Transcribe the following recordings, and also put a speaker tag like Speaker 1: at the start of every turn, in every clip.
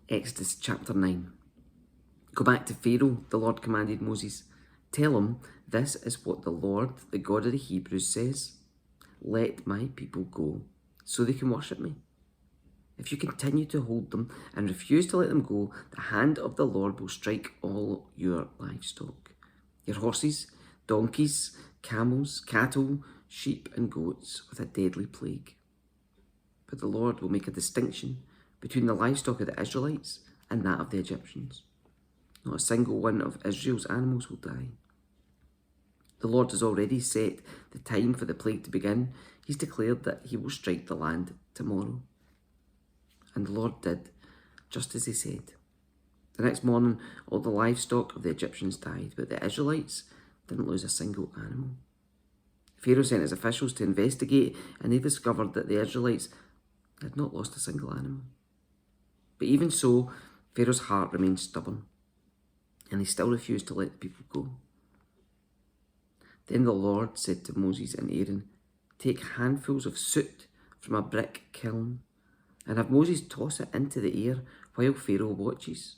Speaker 1: Exodus chapter 9. Go back to Pharaoh, the Lord commanded Moses. Tell him, this is what the Lord, the God of the Hebrews, says. Let my people go, so they can worship me. If you continue to hold them and refuse to let them go, the hand of the Lord will strike all your livestock, your horses, donkeys, camels, cattle, sheep and goats with a deadly plague. But the Lord will make a distinction between the livestock of the Israelites and that of the Egyptians. Not a single one of Israel's animals will die. The Lord has already set the time for the plague to begin. He's declared that he will strike the land tomorrow. And the Lord did just as he said. The next morning, all the livestock of the Egyptians died, but the Israelites didn't lose a single animal. Pharaoh sent his officials to investigate, and they discovered that the Israelites had not lost a single animal. But even so, Pharaoh's heart remained stubborn, and he still refused to let the people go. Then the Lord said to Moses and Aaron, take handfuls of soot from a brick kiln, and have Moses toss it into the air while Pharaoh watches.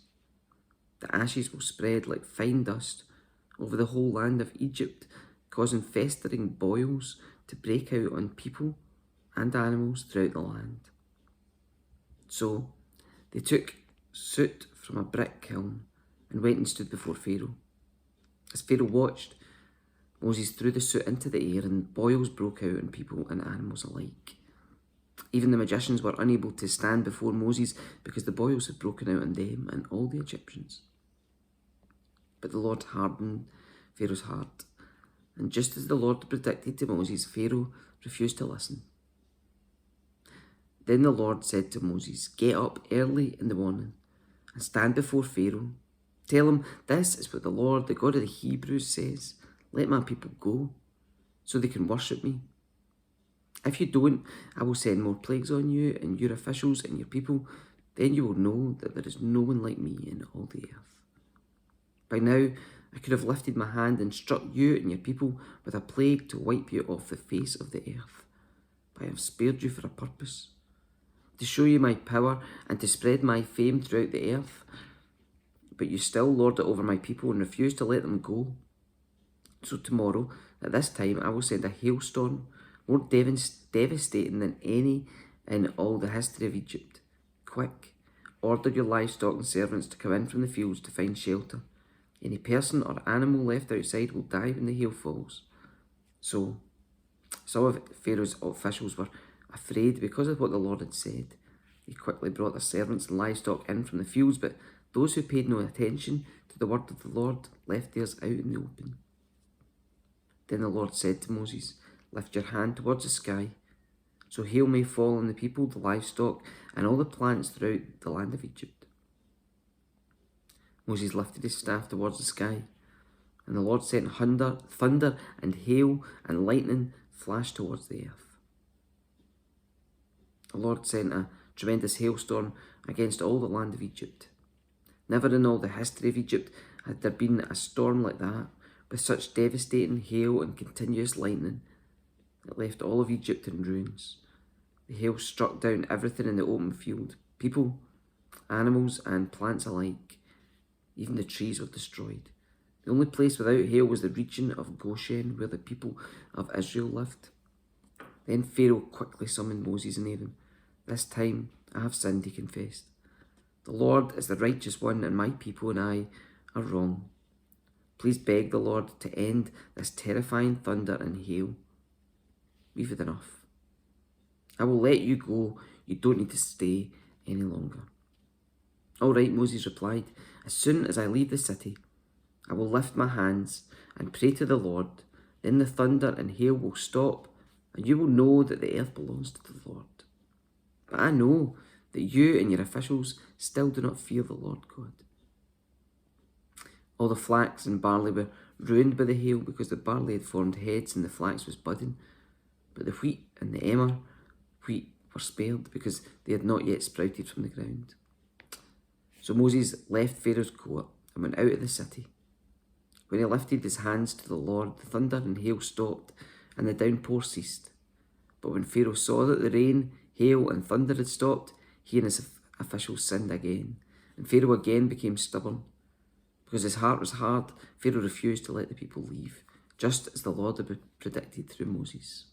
Speaker 1: The ashes will spread like fine dust over the whole land of Egypt, causing festering boils to break out on people and animals throughout the land. So they took soot from a brick kiln and went and stood before Pharaoh. As Pharaoh watched, Moses threw the soot into the air and boils broke out on people and animals alike. Even the magicians were unable to stand before Moses because the boils had broken out on them and all the Egyptians. But the Lord hardened Pharaoh's heart, and just as the Lord predicted to Moses, Pharaoh refused to listen. Then the Lord said to Moses, get up early in the morning and stand before Pharaoh. Tell him, this is what the Lord, the God of the Hebrews, says. Let my people go, so they can worship me. If you don't, I will send more plagues on you and your officials and your people. Then you will know that there is no one like me in all the earth. By now, I could have lifted my hand and struck you and your people with a plague to wipe you off the face of the earth. But I have spared you for a purpose, to show you my power and to spread my fame throughout the earth. But you still lord it over my people and refuse to let them go. So tomorrow, at this time, I will send a hailstorm more devastating than any in all the history of Egypt. Quick, order your livestock and servants to come in from the fields to find shelter. Any person or animal left outside will die when the hail falls. So, some of Pharaoh's officials were afraid because of what the Lord had said. They quickly brought their servants and livestock in from the fields, but those who paid no attention to the word of the Lord left theirs out in the open. Then the Lord said to Moses, lift your hand towards the sky, so hail may fall on the people, the livestock, and all the plants throughout the land of Egypt. Moses lifted his staff towards the sky, and the Lord sent thunder and hail and lightning flashed towards the earth. The Lord sent a tremendous hailstorm against all the land of Egypt. Never in all the history of Egypt had there been a storm like that, with such devastating hail and continuous lightning. It left all of Egypt in ruins. The hail struck down everything in the open field, people, animals and plants alike. Even the trees were destroyed. The only place without hail was the region of Goshen, where the people of Israel lived. Then Pharaoh quickly summoned Moses and Aaron. This time I have sinned, he confessed. The Lord is the righteous one, and my people and I are wrong. Please beg the Lord to end this terrifying thunder and hail. We've had enough. I will let you go. You don't need to stay any longer. All right, Moses replied. As soon as I leave the city, I will lift my hands and pray to the Lord. Then the thunder and hail will stop, and you will know that the earth belongs to the Lord. But I know that you and your officials still do not fear the Lord God. All the flax and barley were ruined by the hail because the barley had formed heads and the flax was budding. But the wheat and the emmer wheat were spared because they had not yet sprouted from the ground. So Moses left Pharaoh's court and went out of the city. When he lifted his hands to the Lord, the thunder and hail stopped and the downpour ceased. But when Pharaoh saw that the rain, hail and thunder had stopped, he and his officials sinned again. And Pharaoh again became stubborn. Because his heart was hard, Pharaoh refused to let the people leave, just as the Lord had predicted through Moses.